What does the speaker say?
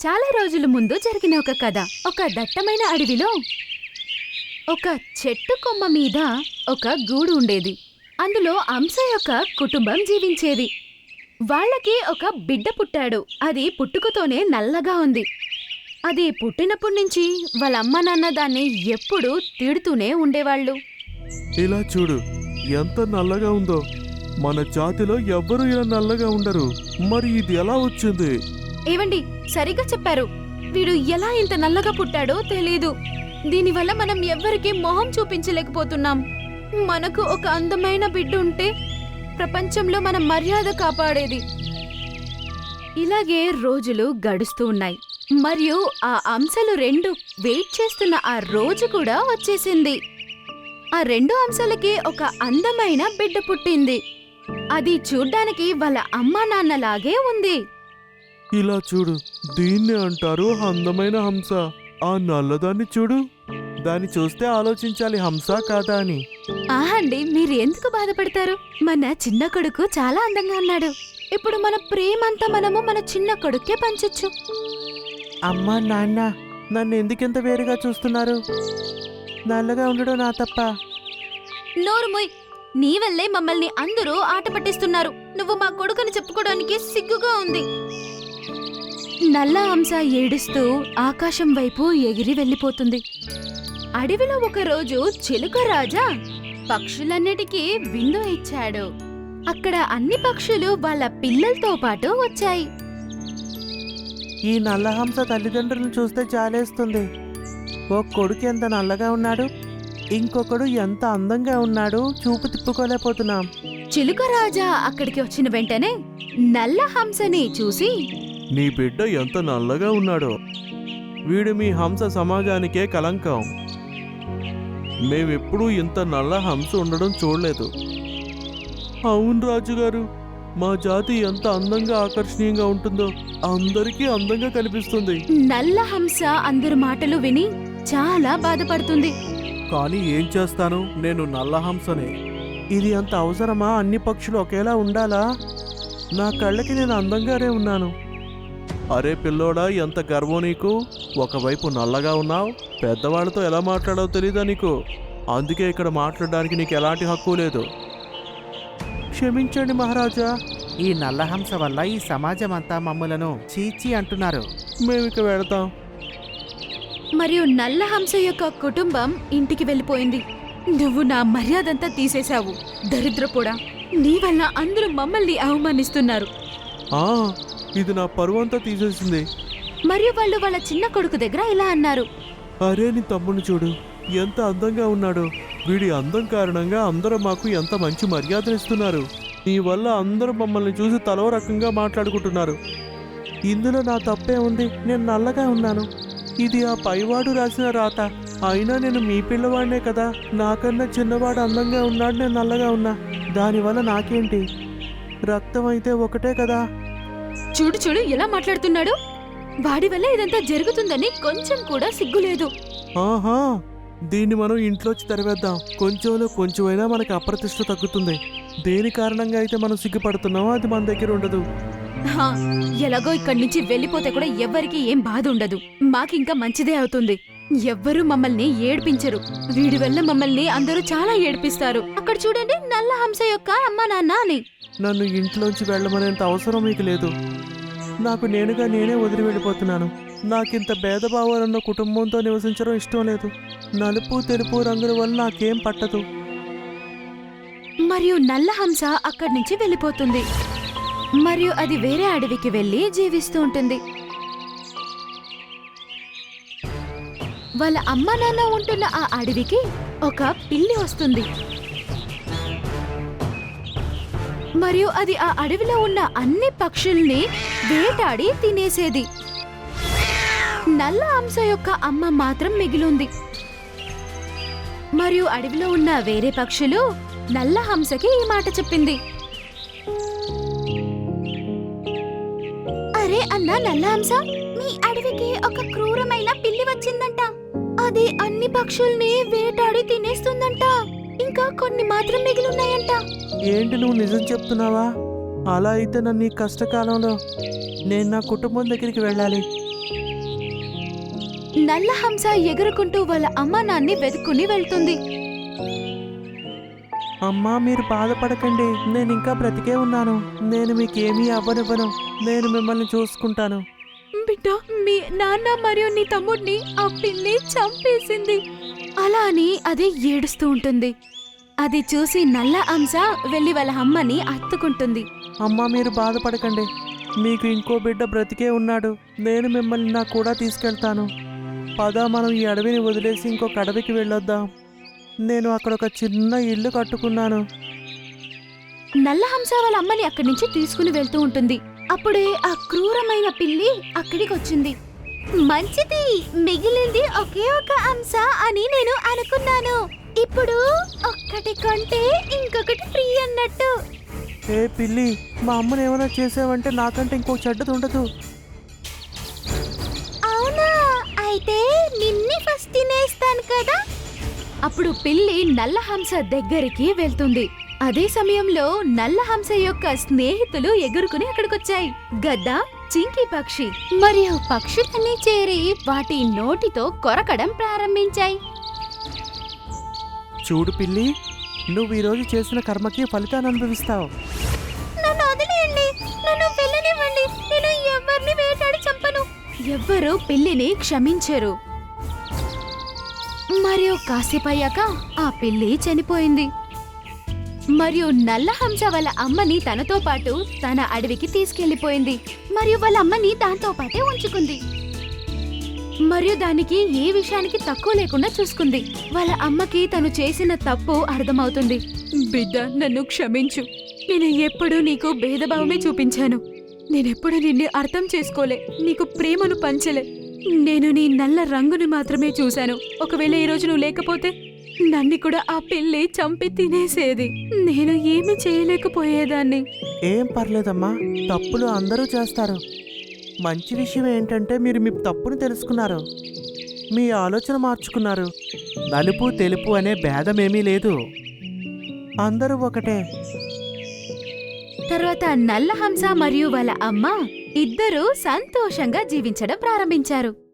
చాలా రోజుల ముందు జరిగిన ఒక కథ. ఒక దట్టమైన అడవిలో ఒక చెట్టు కొమ్మ మీద ఒక గూడు ఉండేది. అందులో హంస యొక్క కుటుంబం జీవించేది. వాళ్ళకి ఒక బిడ్డ పుట్టాడు. అది పుట్టుకతోనే నల్లగా ఉంది. అది పుట్టినప్పటి నుంచి వాళ్ళ అమ్మ నాన్న దాన్ని ఎప్పుడూ తిడుతూనే ఉండేవాళ్ళు. ఇలా చూడు, ఎంత నల్లగా ఉందో. మన జాతిలో ఎవ్వరూ ఇలా నల్లగా ఉండరు. మరి ఇది ఎలా వచ్చింది? ఏవండి, సరిగ్గా చెప్పారు. వీడు ఎలా ఇంత నల్లగా పుట్టాడో తెలీదు. దీనివల్ల మనం ఎవ్వరికీ మొహం చూపించలేకపోతున్నాం. మనకు ఒక అందమైన బిడ్డ ఉంటే ప్రపంచంలో మన మర్యాద కాపాడేది. ఇలాగే రోజులు గడుస్తూ ఉన్నాయి. మరియు ఆ అంశాలు రెండు వెయిట్ చేస్తున్న ఆ రోజు కూడా వచ్చేసింది. ఆ రెండు అంశాలకి ఒక అందమైన బిడ్డ పుట్టింది. అది చూడ్డానికి వాళ్ళ అమ్మా నాన్నలాగే ఉంది. ఇలా చూడు, దీన్ని అంటారు అందమైన హంస. ఆ నల్లదాన్ని చూడు, దాన్ని చూస్తే ఆలోచించాలి హంస కాదా అని. ఆహండి, మీరు ఎందుకు బాధపడతారు? మన చిన్న కొడుకు చాలా అందంగా ఉన్నాడు. ఇప్పుడు మన ప్రేమంతా మనము మన చిన్న కొడుకే పంచొచ్చు. అమ్మా నాన్న, నన్ను ఎందుకింత వేరుగా చూస్తున్నారు? నల్లగా ఉండడం నా తప్ప. నోరుమోయ్, నీ వల్లే మమ్మల్ని అందరూ ఆట పట్టిస్తున్నారు. నువ్వు మా కొడుకుని చెప్పుకోవడానికి సిగ్గుగా ఉంది. నల్ల హంస ఏడుస్తూ ఆకాశం వైపు ఎగిరి వెళ్ళిపోతుంది. అడవిలో ఒకరోజు చిలుక రాజా పక్షులన్నిటికీ విందు ఇచ్చాడు. అక్కడ అన్ని పక్షులు వాళ్ళ పిల్లలతో పాటు వచ్చాయి. ఈ నల్ల హంస తల్లిదండ్రులను చూస్తే చాలేస్తుంది. ఓ కొడుకు ఎంత నల్లగా ఉన్నాడు, ఇంకొకడు ఎంత అందంగా ఉన్నాడు, చూపు తిప్పుకోలేకపోతున్నాం. చిలుక రాజా అక్కడికి వచ్చిన వెంటనే నల్ల హంసని చూసి, నీ బిడ్డ ఎంత నల్లగా ఉన్నాడో. వీడు మీ హంస సమాజానికే కలంకం. మేమెప్పుడూ ఇంత నల్ల హంస ఉండడం చూడలేదు. అవును రాజుగారు, మా జాతి ఎంత అందంగా ఆకర్షణీయంగా ఉంటుందో అందరికీ అందంగా కనిపిస్తుంది. నల్ల హంస అందరి మాటలు విని చాలా బాధపడుతుంది. కానీ ఏం చేస్తాను, నేను నల్ల హంసనే. ఇది అంత అవసరమా? అన్ని పక్షులు ఒకేలా ఉండాలా? నా కళ్ళకి నేను అందంగానే ఉన్నాను. అరే పిల్లోడా, ఎంత గర్వం నీకు! ఒకవైపు నల్లగా ఉన్నావు, పెద్దవాళ్ళతో ఎలా మాట్లాడాలో తెలీదా నీకు? అందుకే ఇక్కడ మాట్లాడడానికి నీకు ఎలాంటి హక్కు లేదు. క్షమించండి మహారాజా. ఈ నల్లహంస వల్ల ఈ సమాజం అంతా మమ్ములను చీచి అంటున్నారు. మేమిక వెళతాం. మరియు నల్ల హంస యొక్క కుటుంబం ఇంటికి వెళ్ళిపోయింది. నువ్వు నా మర్యాదంతా తీసేశావు, దరిద్రపోడా. నీ వల్ల అందరూ మమ్మల్ని అవమానిస్తున్నారు. ఇది నా పరువంతా తీసేసింది. మరియు వాళ్ళు వాళ్ళ చిన్న కొడుకు దగ్గర ఇలా అన్నారు. అరే, నీ తమ్ముని చూడు, ఎంత అందంగా ఉన్నాడో. వీడి అందం కారణంగా అందరూ మాకు ఎంత మంచి మర్యాదనిస్తున్నారు. నీ వల్ల అందరూ మమ్మల్ని చూసి తలో రకంగా మాట్లాడుకుంటున్నారు. ఇందులో నా తప్పే ఉంది? నేను నల్లగా ఉన్నాను. ఇది ఆ పైవాడు రాసిన రాత. అయినా నేను మీ పిల్లవాడినే కదా. నాకన్నా చిన్నవాడు అందంగా ఉన్నాడు, నేను నల్లగా ఉన్నా. దానివల్ల నాకేంటి? రక్తం అయితే ఒకటే కదా. చూడు చూడు ఎలా మాట్లాడుతున్నాడు. వాడి వల్ల ఇదంతా జరుగుతుందని కొంచెం కూడా సిగ్గులేదు. ఆహా, దీన్ని మనం ఇంట్లోంచి తరివేద్దాం. కొంచెంలో కొంచెమైనా మనకి అప్రతిష్ట తగ్గుతుంది. దేని కారణంగా అయితే మనం సిగ్గుపడుతున్నామో అది మన దగ్గర ఉండదు. ఎలాగో ఇక్కడి నుంచి వెళ్ళిపోతే కూడా ఎవ్వరికి ఏం బాధ ఉండదు. మాకింకా మంచిదే అవుతుంది. ఎవ్వరూ మమ్మల్ని ఏడ్పించరు. వీడి వల్ల మమ్మల్ని అందరూ చాలా ఏడ్పిస్తారు. అక్కడ చూడండి, నల్ల హంస యొక్క అమ్మా నాన్న అని. నన్ను ఇంట్లోంచి వెళ్ళమనేంత అవసరం మీకు లేదు. నాకు నేనుగా నేనే వదిలి వెళ్ళిపోతున్నాను. నాకింత భేదభావాలున్న కుటుంబంతో నివసించడం ఇష్టం లేదు. నలుపు తెలుపు రంగుల వల్ల నాకేం పట్టదు. మరియు నల్ల హంస అక్కడి నుంచి వెళ్ళిపోతుంది. మరియు అది వేరే అడవికి వెళ్లి జీవిస్తూ ఉంటుంది. వాళ్ళ అమ్మా నాన్న ఉంటున్న ఆ అడవికి ఒక పిల్లి వస్తుంది. మరియు అది ఆ అడవిలో ఉన్న అన్ని పక్షుల్ని వేటాడి తినేసేది. నల్ల హంస యొక్క అమ్మ మాత్రం మిగిలింది. మరియు అడవిలో ఉన్న వేరే పక్షులు నల్ల హంసకి ఈ మాట చెప్పింది. అరే అన్నా నల్ల హంస, మీ అడవికి ఒక క్రూరమైన పిల్లి వచ్చిందంట. అది అన్ని పక్షుల్ని వేటాడి తినేస్తుందంట. ఇంకా కొన్ని మాత్రం మిగిలిన్నాయంట. ఏంటి, నువ్వు నిజం చెప్తున్నావా? అలా అయితే నన్ను ఈ కష్టకాలంలో నేను నా కుటుంబం దగ్గరికి వెళ్ళాలి. నల్ల హంస ఎగురుకుంటూ వాళ్ళ అమ్మా నాన్ని వెతుక్కుని వెళ్తుంది. అమ్మా మీరు బాధపడకండి, నేను ఇంకా బ్రతికే ఉన్నాను. నేను మీకేమీ అవ్వనివ్వను. నేను మిమ్మల్ని చూసుకుంటాను. బిడ్డ, మీ నాన్న మరియు నీ తమ్ముడిని ఆ పిల్లి చంపేసింది. అలా అని అది ఏడుస్తూ ఉంటుంది. అది చూసి నల్ల హంస వెళ్లి వాళ్ళ అమ్మని హత్తుకుంటుంది. అమ్మా మీరు బాధపడకండి, మీకు ఇంకో బిడ్డ బ్రతికే ఉన్నాడు. నేను మిమ్మల్ని నా కూడా తీసుకెళ్తాను. పద మనం ఈ అడవిని వదిలేసి ఇంకొక అడవికి వెళ్ళొద్దాం. నేను అక్కడ ఒక చిన్న ఇల్లు కట్టుకున్నాను. నల్ల హంస వాళ్ళ అమ్మని అక్కడి నుంచి తీసుకుని వెళ్తూ ఉంటుంది. అప్పుడే ఆ క్రూరమైన పిల్లి అక్కడికి వచ్చింది. మంచిది, మిగిలింది ఒకే ఒక హంస అని నేను అనుకున్నాను. ఇప్పుడు ఒక్కటి కొంటే ఇంకొకటి ఫ్రీ అన్నట్టు. ఏ పిల్లి, మా అమ్మని ఏమైనా చేసావంటే నాకంటే ఇంకో చెడ్డది ఉండదు. అవునా, అయితే నిన్నే ఫస్ట్ తినేస్తాను కదా. అప్పుడు పిల్లి నల్ల హంస దగ్గరికి వెళ్తుంది. అదే సమయంలో నల్ల హంస యొక్క స్నేహితులు ఎగురుకుని అక్కడికొచ్చాయి. గద్ద, చింకీ పక్షి మరియు పక్షులన్నీ చేరి వాటి నోటితో కొరకడం ప్రారంభించాయి. చూడు పిల్లి, నువ్వు ఈరోజు చేసిన కర్మకి ఫలితాన్ని అనుభవిస్తావు. నన్ను వదిలేయండి, నన్ను వెళ్ళనివ్వండి. నేను ఎవరిని వేటాడి చంపను. ఎవ్వరూ పిల్లిని క్షమించరు. మరియు కాసేపయ్యాక ఆ పిల్లి చనిపోయింది. మరియు నల్ల హంస వాళ్ళ అమ్మని తనతో పాటు తన అడవికి తీసుకెళ్లిపోయింది. మరియు వాళ్ళ అమ్మని దాంతో పాటే ఉంచుకుంది. మరియు దానికి ఏ విషయానికి తక్కువ లేకుండా చూసుకుంది. వాళ్ళ అమ్మకి తను చేసిన తప్పు అర్థమవుతుంది. బిడ్డ, నన్ను క్షమించు. నేను ఎప్పుడూ నీకు భేదభావమే చూపించాను. నేనెప్పుడు నిన్ను అర్థం చేసుకోలే, నీకు ప్రేమను పంచలే. నేను నీ నల్ల రంగుని మాత్రమే చూశాను. ఒకవేళ ఈ రోజు నువ్వు లేకపోతే నన్ను కూడా ఆ పిల్లి చంపి తినేసేది. నేను ఏమీ చేయలేకపోయేదాన్ని. ఏం పర్లేదమ్మా, తప్పులు అందరూ చేస్తారు. మంచి విషయం ఏంటంటే మీరు మీ తప్పును తెలుసుకున్నారు, మీ ఆలోచన మార్చుకున్నారు. నలుపు తెలుపు అనే భేదమేమీ లేదు, అందరూ ఒకటే. తర్వాత నల్ల హంస మరియు వాళ్ళ అమ్మ ఇద్దరూ సంతోషంగా జీవించడం ప్రారంభించారు.